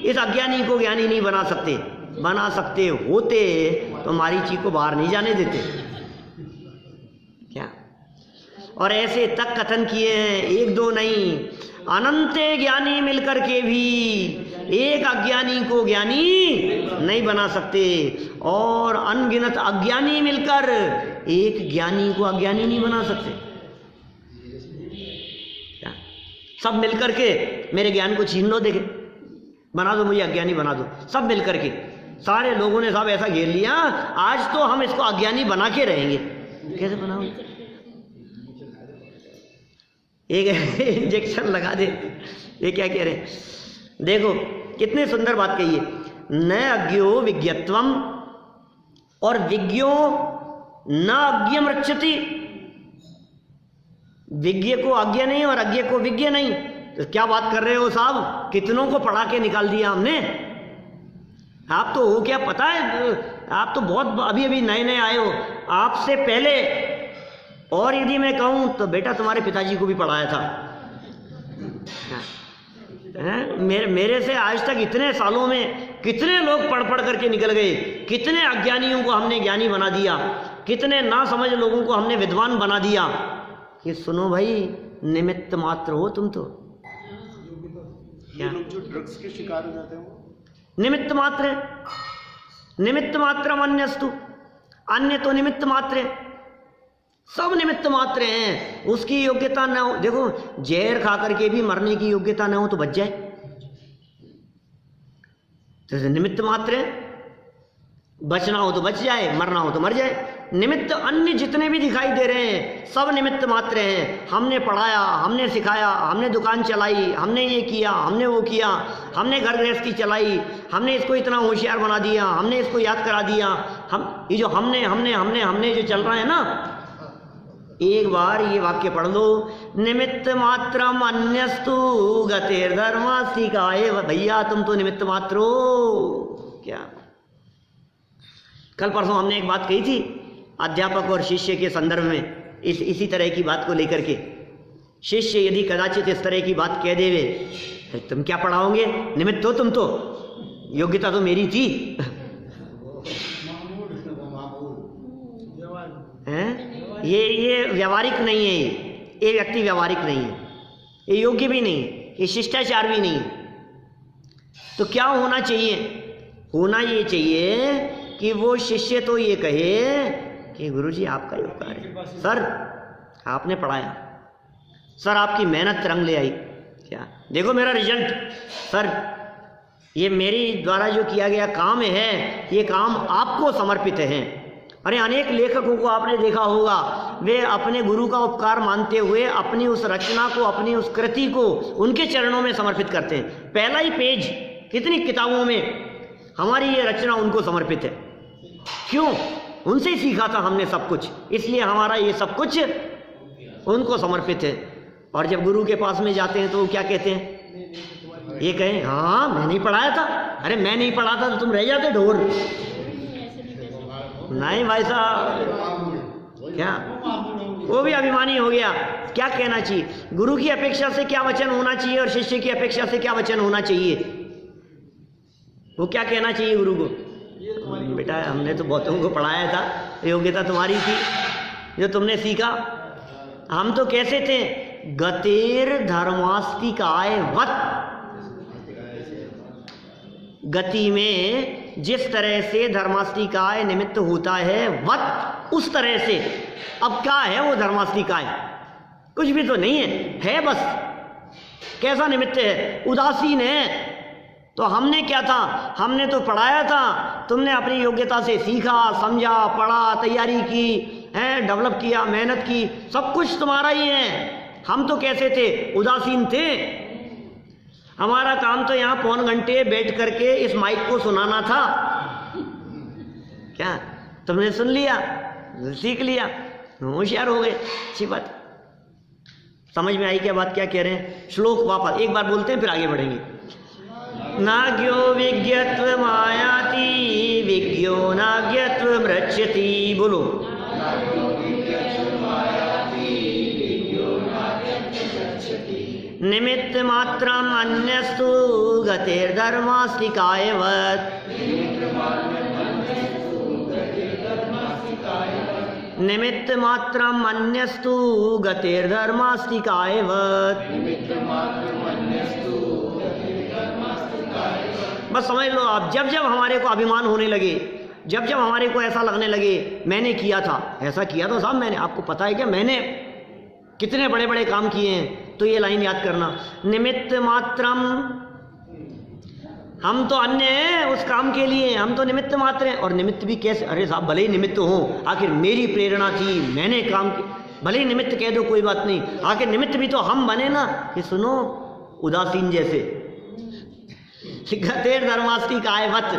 इस अज्ञानी को ज्ञानी नहीं बना सकते। बना सकते होते तो मारीची को बाहर नहीं जाने देते क्या? और ऐसे तक कथन किए हैं, 1-2 नहीं, अनंत ज्ञानी मिलकर के भी एक अज्ञानी को ज्ञानी नहीं बना सकते, और अनगिनत अज्ञानी मिलकर एक ज्ञानी को अज्ञानी नहीं बना सकते। क्या? सब मिलकर के मेरे ज्ञान को छीन लो, देखे बना दो, मुझे अज्ञानी बना दो, सब मिलकर के सारे लोगों ने सब ऐसा घेर लिया, आज तो हम इसको अज्ञानी बना के रहेंगे। कैसे बनाओगे? एक इंजेक्शन लगा दे। ये क्या कह रहे हैं, देखो कितने सुंदर बात कही है, न अज्ञो विज्ञत्वम, और विज्ञो न अज्ञम रक्षति, विज्ञ को अज्ञ नहीं और अज्ञ को विज्ञ नहीं। तो क्या बात कर रहे हो साहब, कितनों को पढ़ा के निकाल दिया हमने। आप तो हो क्या पता है, आप तो बहुत अभी अभी नए नए आए हो, आपसे पहले, और यदि मैं कहूं तो बेटा तुम्हारे पिताजी को भी पढ़ाया था। मेरे से आज तक इतने सालों में कितने लोग पढ़ पढ़ करके निकल गए, कितने अज्ञानियों को हमने ज्ञानी बना दिया, कितने ना समझ लोगों को हमने विद्वान बना दिया। कि सुनो भाई, निमित्त मात्र हो तुम तो। ये लोग जो ड्रग्स के शिकार हो जाते हैं वो निमित्त मात्र है, निमित्त मात्र अन्यस्तु, अन्य तो निमित्त मात्र है, सब निमित्त मात्र हैं। उसकी योग्यता न हो, देखो जहर खा करके भी मरने की योग्यता न हो तो बच जाए, तो निमित्त मात्र है। बचना हो तो बच जाए, मरना हो तो मर जाए। निमित्त अन्य जितने भी दिखाई दे रहे हैं सब निमित्त मात्र हैं। हमने पढ़ाया, हमने सिखाया, हमने दुकान चलाई, हमने ये किया, हमने वो किया, हमने घर गृहस्थी चलाई, हमने इसको इतना होशियार बना दिया, हमने इसको याद करा दिया। हम ये जो हमने जो चल रहा है ना, एक बार ये वाक्य पढ़ लो, निमित्त मात्रम अन्यस्तु गतिर्धर्मास्तिकाय। भैया तुम तो निमित्त मात्र हो। क्या कल परसों हमने एक बात कही थी अध्यापक और शिष्य के संदर्भ में, इसी तरह की बात को लेकर के। शिष्य यदि कदाचित इस तरह की बात कह देवे तो तुम क्या पढ़ाओगे, निमित्त हो तुम तो, योग्यता तो मेरी थी। ये व्यवहारिक नहीं है, ये व्यक्ति व्यवहारिक नहीं है, ये योग्य भी नहीं, ये शिष्टाचार भी नहीं। तो क्या होना चाहिए? होना ये चाहिए कि वो शिष्य तो ये कहे कि गुरुजी आपका ही उपकार है। सर आपने पढ़ाया, सर आपकी मेहनत रंग ले आई, क्या देखो मेरा रिजल्ट, सर ये मेरी द्वारा जो किया गया काम है, ये काम आपको समर्पित है। अरे अनेक लेखकों को आपने देखा होगा, वे अपने गुरु का उपकार मानते हुए अपनी उस रचना को, अपनी उस कृति को उनके चरणों में समर्पित करते हैं। पहला ही पेज कितनी किताबों में हमारी ये रचना उनको समर्पित है। क्यों? उनसे ही सीखा था हमने सब कुछ, इसलिए हमारा ये सब कुछ उनको समर्पित है। और जब गुरु के पास में जाते हैं तो वो क्या कहते हैं? ये कहें हाँ मैं नहीं पढ़ाया था। अरे मैं नहीं पढ़ा था तो तुम रह जाते ढोर। नहीं भाई साहब, क्या वो भी अभिमानी हो गया। क्या कहना चाहिए? गुरु की अपेक्षा से क्या वचन होना चाहिए और शिष्य की अपेक्षा से क्या वचन होना चाहिए? वो क्या कहना चाहिए गुरु को? बेटा हमने तो बहुतों को पढ़ाया था, योग्यता तुम्हारी थी, जो तुमने सीखा। हम तो कैसे थे? गतेर धर्मास्तिकाय वत, गति में जिस तरह से धर्मास्तिकाय निमित्त होता है वत उस तरह से। अब क्या है वो धर्मास्तिकाय? कुछ भी तो नहीं है बस कैसा निमित्त है? उदासीन है। तो हमने क्या था? हमने तो पढ़ाया था, तुमने अपनी योग्यता से सीखा, समझा, पढ़ा, तैयारी की है, डेवलप किया, मेहनत की, सब कुछ तुम्हारा ही है। हम तो कैसे थे? उदासीन थे। हमारा काम तो यहाँ पौन घंटे बैठ करके इस माइक को सुनाना था। क्या तुमने सुन लिया, सीख लिया, होशियार हो गए, अच्छी बात। समझ में आई क्या बात? क्या कह रहे हैं? श्लोक वापस एक बार बोलते हैं फिर आगे बढ़ेंगे। नाज्ञो विज्ञत्व मायाति विज्ञो नाज्ञत्व मृच्छति। बोलो। निमित्त मात्रम अन्यस्तु गतिर्धर्मास्तिकायवत्। निमित्त मात्रम अन्यस्तु गतिर्धर्मास्तिकायवत्। बस समझ लो आप, जब जब हमारे को अभिमान होने लगे, जब जब हमारे को ऐसा लगने लगे मैंने किया था, ऐसा किया था साहब मैंने, आपको पता है क्या मैंने कितने बड़े बड़े काम किए हैं, तो ये लाइन याद करना। निमित्त मात्रम, हम तो अन्य हैं उस काम के लिए, हम तो निमित्त मात्र हैं। और निमित्त भी कैसे? अरे साहब भले ही निमित्त हो, आखिर मेरी प्रेरणा थी, मैंने काम किया, भले ही निमित्त कह दो कोई बात नहीं, आखिर निमित्त भी तो हम बने ना। कि सुनो उदासीन जैसे गतेर धर्मास्तिकायवत्,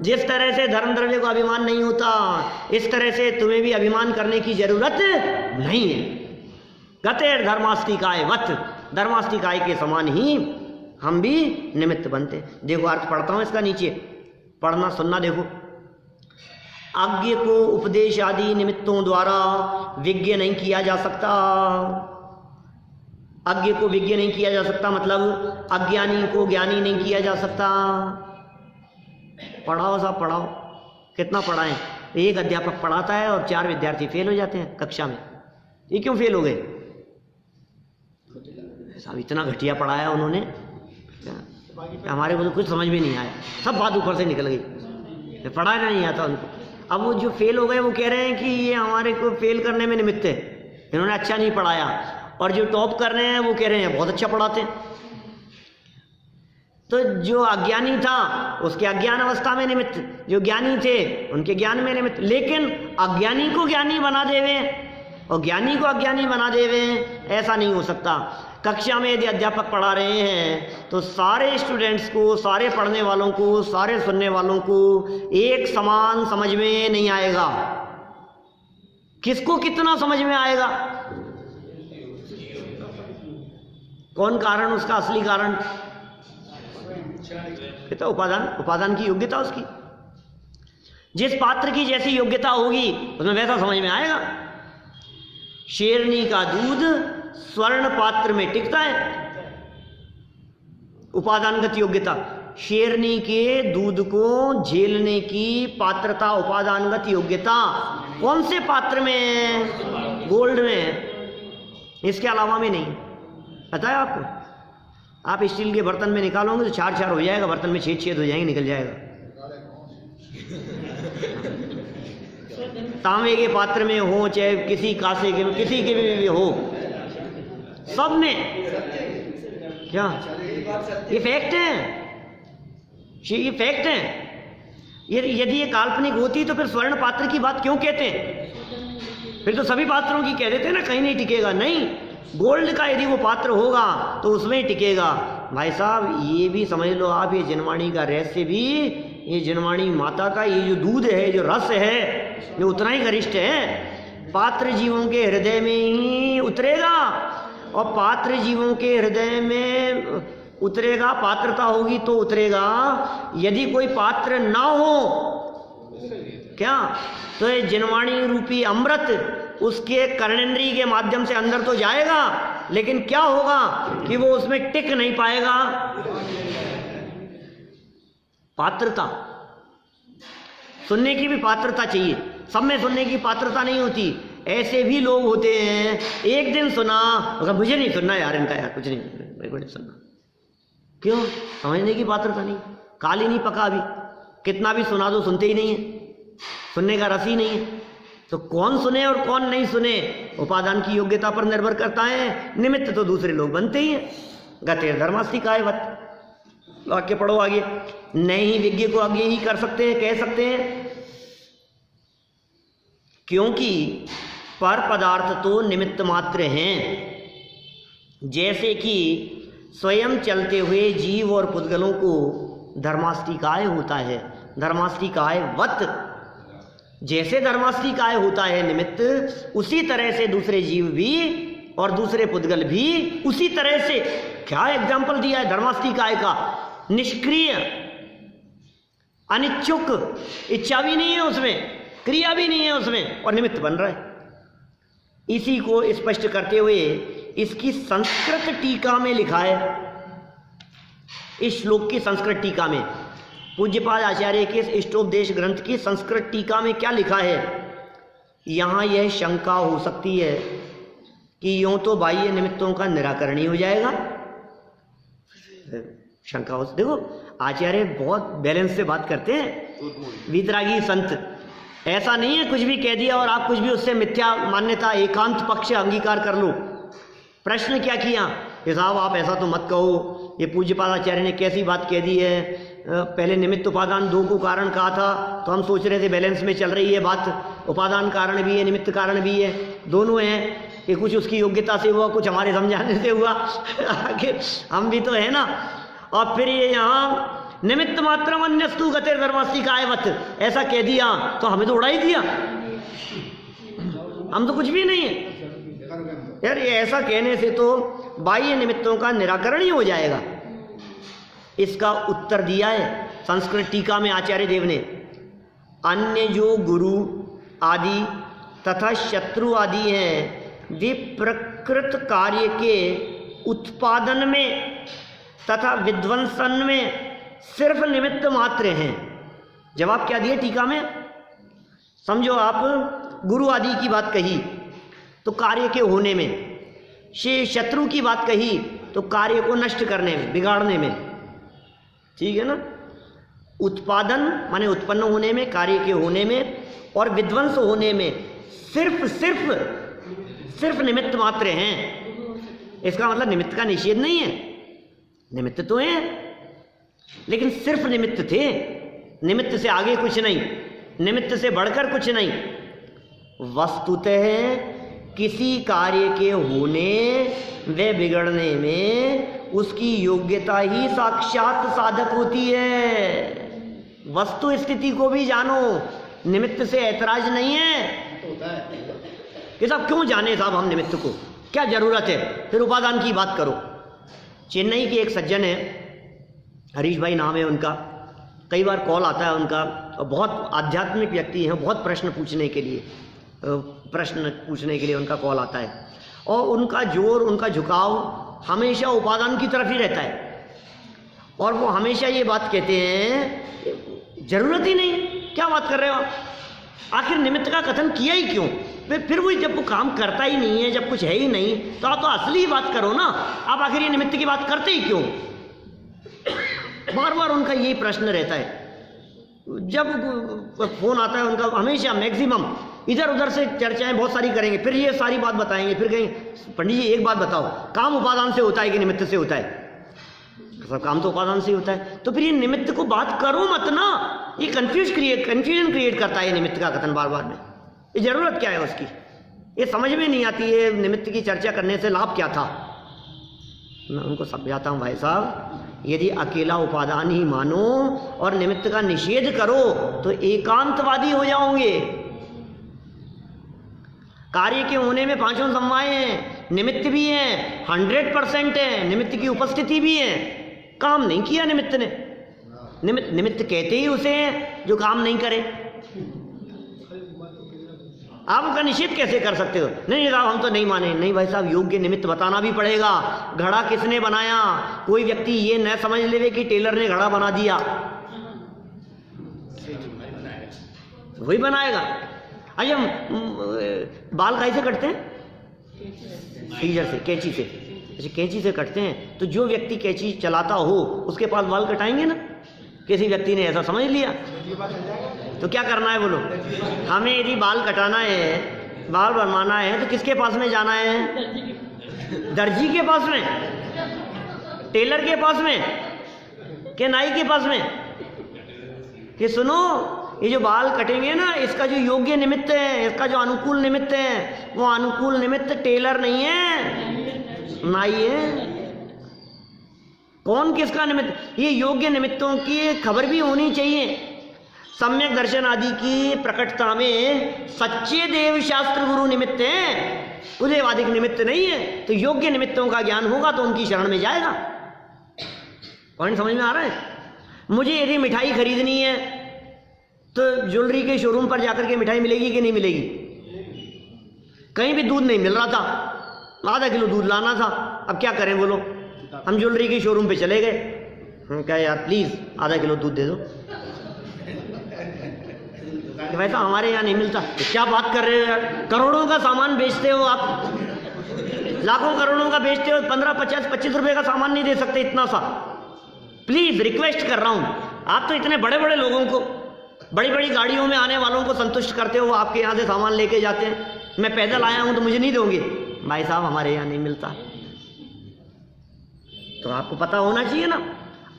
जिस तरह से धर्म द्रव्य को अभिमान नहीं होता, इस तरह से तुम्हें भी अभिमान करने की जरूरत नहीं है। गतेर धर्मास्तिकायवत्, धर्मास्तिकाय के समान ही हम भी निमित्त बनते। देखो अर्थ पढ़ता हूं इसका, नीचे पढ़ना सुनना। देखो, आज्ञ को उपदेश आदि निमित्तों द्वारा विज्ञ नहीं किया जा सकता। अज्ञ को विज्ञ नहीं किया जा सकता मतलब अज्ञानी को ज्ञानी नहीं किया जा सकता। पढ़ाओ साहब पढ़ाओ, कितना पढ़ाएं? एक अध्यापक पढ़ाता है और 4 विद्यार्थी फेल हो जाते हैं कक्षा में। ये क्यों फेल हो गए साहब? इतना घटिया पढ़ाया उन्होंने, हमारे को तो कुछ समझ में नहीं आया, सब बात ऊपर से निकल गई, पढ़ाना नहीं आता उनको। अब वो जो फेल हो गए वो कह रहे हैं कि ये हमारे को फेल करने में निमित्त है, इन्होंने अच्छा नहीं पढ़ाया। और जो टॉप कर रहे हैं वो कह रहे हैं बहुत अच्छा पढ़ाते हैं। तो जो अज्ञानी था उसके अज्ञान अवस्था में निमित्त, जो ज्ञानी थे उनके ज्ञान में निमित्त। लेकिन अज्ञानी को ज्ञानी बना देवे और ज्ञानी को अज्ञानी बना देवे, ऐसा नहीं हो सकता। कक्षा में यदि अध्यापक पढ़ा रहे हैं तो सारे स्टूडेंट्स को, सारे पढ़ने वालों को, सारे सुनने वालों को एक समान समझ में नहीं आएगा। किसको कितना समझ में आएगा? कौन कारण? उसका असली कारण तो उपादान की योग्यता उसकी। जिस पात्र की जैसी योग्यता होगी उसमें वैसा समझ में आएगा। शेरनी का दूध स्वर्ण पात्र में टिकता है, उपादानगत योग्यता। शेरनी के दूध को झेलने की पात्रता, उपादानगत योग्यता कौन से पात्र में है? गोल्ड में है, इसके अलावा में नहीं। पता है आपको? आप स्टील के बर्तन में निकालोगे तो 4 हो जाएगा, बर्तन में 6 हो जाएंगे, निकल जाएगा। तांबे के पात्र में हो चाहे किसी कांसे के, किसी के भी हो, सब में क्या ये फैक्ट है, ये फैक्ट है। यदि ये काल्पनिक होती तो फिर स्वर्ण पात्र की बात क्यों कहते हैं? फिर तो सभी पात्रों की कह देते हैं ना, कहीं नहीं टिकेगा। नहीं, गोल्ड का यदि वो पात्र होगा तो उसमें ही टिकेगा। भाई साहब ये भी समझ लो आप, ये जिनवाणी का रहस्य भी, ये जिनवाणी माता का ये जो दूध है, जो रस है, ये उतना ही गरिष्ठ है। पात्र जीवों के हृदय में ही उतरेगा, और पात्र जीवों के हृदय में उतरेगा, पात्रता होगी तो उतरेगा। यदि कोई पात्र ना हो क्या, तो ये जिनवाणी रूपी अमृत उसके कर्णेंद्रिय के माध्यम से अंदर तो जाएगा, लेकिन क्या होगा कि वो उसमें टिक नहीं पाएगा। पात्रता, सुनने की भी पात्रता चाहिए, सब में सुनने की पात्रता नहीं होती। ऐसे भी लोग होते हैं, एक दिन सुना, मुझे नहीं सुनना यार इनका, यार कुछ नहीं, मेरे को नहीं सुनना। क्यों? समझने की पात्रता नहीं, काल ही नहीं पका अभी, कितना भी सुना दो सुनते ही नहीं है, सुनने का रस ही नहीं है। तो कौन सुने और कौन नहीं सुने उपादान की योग्यता पर निर्भर करता है। निमित्त तो दूसरे लोग बनते ही हैं। गते धर्मास्ति कायवत, वाक्य पढ़ो आगे। नहीं विज्ञ को आगे ही कर सकते हैं, कह सकते हैं, क्योंकि पर पदार्थ तो निमित्त मात्र हैं। जैसे कि स्वयं चलते हुए जीव और पुद्गलों को धर्मास्तिकाय होता है, धर्मास्तिकाय वत, जैसे धर्मास्तिकाय होता है निमित्त, उसी तरह से दूसरे जीव भी और दूसरे पुद्गल भी उसी तरह से। क्या एग्जाम्पल दिया है धर्मास्तिकाय का? निष्क्रिय, अनिच्छुक, इच्छा भी नहीं है उसमें, क्रिया भी नहीं है उसमें, और निमित्त बन रहा है। इसी को स्पष्ट करते हुए इसकी संस्कृत टीका में लिखा है, इस श्लोक की संस्कृत टीका में, पूज्यपाद आचार्य के इष्टोपदेश ग्रंथ की संस्कृत टीका में क्या लिखा है। यहाँ यह शंका हो सकती है कि यूं तो बाह्य निमित्तों का निराकरण ही हो जाएगा। शंका हो, देखो आचार्य बहुत बैलेंस से बात करते हैं, वीतरागी संत। ऐसा नहीं है कुछ भी कह दिया और आप कुछ भी उससे मिथ्या मान्यता, एकांत पक्ष अंगीकार कर लो। प्रश्न क्या किया कि साहब आप ऐसा तो मत कहो, ये पूज्यपाद आचार्य ने कैसी बात कह दी है। पहले निमित्त उपादान दो को कारण कहा था, तो हम सोच रहे थे बैलेंस में चल रही है बात, उपादान कारण भी है निमित्त कारण भी है, दोनों हैं कि कुछ उसकी योग्यता से हुआ, कुछ हमारे समझाने से हुआ। आखिर हम भी तो है ना। और फिर ये यहाँ निमित्त मात्रम अन्यस्तु गतिर धर्मास्तिकायवत ऐसा कह दिया, तो हमें तो उड़ा ही दिया, हम तो कुछ भी नहीं है यार। ये ऐसा कहने से तो बाह्य निमित्तों का निराकरण ही हो जाएगा। इसका उत्तर दिया है संस्कृत टीका में आचार्य देव ने। अन्य जो गुरु आदि तथा शत्रु आदि हैं, वे प्रकृत कार्य के उत्पादन में तथा विध्वंसन में सिर्फ निमित्त मात्र हैं। जवाब क्या दिए टीका में? समझो आप गुरु आदि की बात कही तो कार्य के होने में, शत्रु की बात कही तो कार्य को नष्ट करने में, बिगाड़ने में, ठीक है ना। उत्पादन माने उत्पन्न होने में, कार्य के होने में, और विध्वंस होने में सिर्फ निमित्त मात्र हैं। इसका मतलब निमित्त का निषेध नहीं है, निमित्त तो है लेकिन सिर्फ निमित्त थे, निमित्त से आगे कुछ नहीं, निमित्त से बढ़कर कुछ नहीं। वस्तुतः किसी कार्य के होने व बिगड़ने में उसकी योग्यता ही साक्षात साधक होती है। वस्तु स्थिति को भी जानो, निमित्त से ऐतराज नहीं है कि साहब क्यों जाने साहब हम निमित्त को, क्या जरूरत है, फिर उपादान की बात करो। चेन्नई के एक सज्जन है, हरीश भाई नाम है उनका, कई बार कॉल आता है उनका, और बहुत आध्यात्मिक व्यक्ति हैं, बहुत प्रश्न पूछने के लिए उनका कॉल आता है, और उनका जोर, उनका झुकाव हमेशा उपादान की तरफ ही रहता है। और वो हमेशा ये बात कहते हैं जरूरत ही नहीं, क्या बात कर रहे हो, आखिर निमित्त का कथन किया ही क्यों? फिर वो जब वो काम करता ही नहीं है, जब कुछ है ही नहीं, तो आप तो असली बात करो ना, आप आखिर ये निमित्त की बात करते ही क्यों? बार बार उनका यही प्रश्न रहता है। जब फोन आता है उनका, हमेशा मैक्सिमम इधर उधर से चर्चाएं बहुत सारी करेंगे, फिर ये सारी बात बताएंगे, फिर कहेंगे पंडित जी एक बात बताओ, काम उपादान से होता है कि निमित्त से होता है? सब काम तो उपादान से ही होता है। तो फिर ये निमित्त को बात करो मत ना, ये कंफ्यूजन क्रिएट करता है ये निमित्त का कथन बार बार में। ये जरूरत क्या है उसकी, ये समझ में नहीं आती है। निमित्त की चर्चा करने से लाभ क्या था? मैं उनको समझाता हूँ, भाई साहब यदि अकेला उपादान ही मानो और निमित्त का निषेध करो तो एकांतवादी हो जाओगे। कार्य के होने में पांचों समवाय हैं, निमित्त भी है, 100% है, निमित्त की उपस्थिति भी है। काम नहीं किया निमित्त ने, निमित्त कहते ही उसे हैं जो काम नहीं करे। आप उनका निषेध कैसे कर सकते हो? नहीं साहब हम तो नहीं माने। नहीं भाई साहब, योग्य निमित्त बताना भी पड़ेगा। घड़ा किसने बनाया? कोई व्यक्ति ये न समझ ले कि टेलर ने घड़ा बना दिया, वही बनाएगा। अच्छा बाल कैसे कटते हैं? सीजर से, कैंची से। अच्छा कैंची से कटते हैं, तो जो व्यक्ति कैंची चलाता हो उसके पास बाल कटाएंगे ना। किसी व्यक्ति ने ऐसा समझ लिया तो क्या करना है बोलो? हमें यदि बाल कटाना है, बाल बनवाना है तो किसके पास में जाना है? दर्जी के पास में, टेलर के पास में, के नाई के पास में? कि सुनो ये जो बाल कटेंगे ना, इसका जो योग्य निमित्त है, इसका जो अनुकूल निमित्त है, वो अनुकूल निमित्त टेलर नहीं है, नाई है। कौन किसका निमित्त? ये योग्य निमित्तों की खबर भी होनी चाहिए। सम्यक दर्शन आदि की प्रकटता में सच्चे देव शास्त्र गुरु निमित्त हैं, उदयवादिक निमित्त नहीं है। तो योग्य निमित्तों का ज्ञान होगा तो उनकी शरण में जाएगा। पॉइंट समझ में आ रहा है? मुझे यदि मिठाई खरीदनी है तो ज्वेलरी के शोरूम पर जाकर के मिठाई मिलेगी कि नहीं मिलेगी? कहीं भी दूध नहीं मिल रहा था, आधा किलो दूध लाना था। अब क्या करें बोलो? हम ज्वेलरी के शोरूम पे चले गए, हम कहे यार प्लीज आधा किलो दूध दे दो। वैसा हमारे यहाँ नहीं मिलता। तो क्या बात कर रहे हो यार? करोड़ों का सामान बेचते हो आप, लाखों करोड़ों का बेचते हो, 15, 50, 25 रुपए का सामान नहीं दे सकते इतना सा? प्लीज रिक्वेस्ट कर रहा हूं। आप तो इतने बड़े बड़े लोगों को, बड़ी बड़ी गाड़ियों में आने वालों को संतुष्ट करते हो, आपके यहाँ से सामान लेके जाते हैं। मैं पैदल आया हूं तो मुझे नहीं दोगे? भाई साहब हमारे यहाँ नहीं मिलता। तो आपको पता होना चाहिए ना।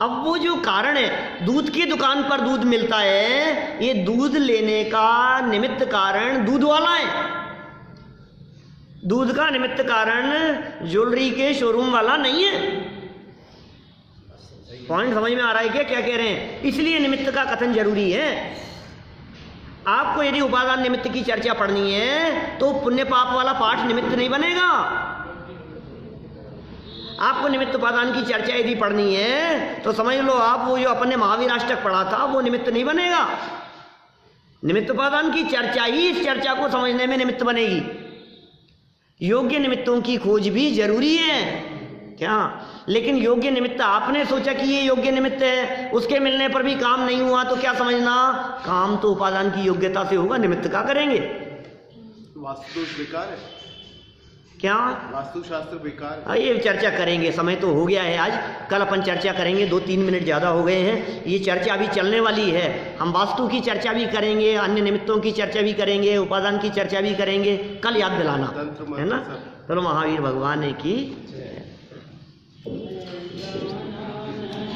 अब वो जो कारण है, दूध की दुकान पर दूध मिलता है, ये दूध लेने का निमित्त कारण दूध वाला है, दूध का निमित्त कारण ज्वेलरी के शोरूम वाला नहीं है। पॉइंट समझ में आ रहा है क्या क्या कह रहे हैं? इसलिए निमित्त का कथन जरूरी है। आपको यदि उपादान निमित्त की चर्चा पढ़नी है तो पुण्य पाप वाला पाठ निमित्त नहीं बनेगा। आपको निमित्त उपादान की चर्चा यदि पढ़नी है तो समझ लो आप वो जो अपन ने महावीर अष्टक पढ़ा था वो निमित्त नहीं बनेगा। निमित्त उपादान की चर्चा ही इस चर्चा को समझने में निमित्त बनेगी। योग्य निमित्तों की खोज भी जरूरी है क्या? लेकिन योग्य निमित्त आपने सोचा कि ये योग्य निमित्त है, उसके मिलने पर भी काम नहीं हुआ तो क्या समझना? काम तो उपादान की योग्यता से होगा, निमित्त का करेंगे। वास्तु बेकार है क्या? वास्तुशास्त्र बेकार है। ये चर्चा करेंगे, समय तो हो गया है आज, कल अपन चर्चा करेंगे। 2-3 मिनट ज़्यादा हो गए हैं, ये चर्चा अभी चलने वाली है। हम वास्तु की चर्चा भी करेंगे, अन्य निमित्तों की चर्चा भी करेंगे, उपादान की चर्चा भी करेंगे। कल याद दिलाना है ना। चलो महावीर भगवान की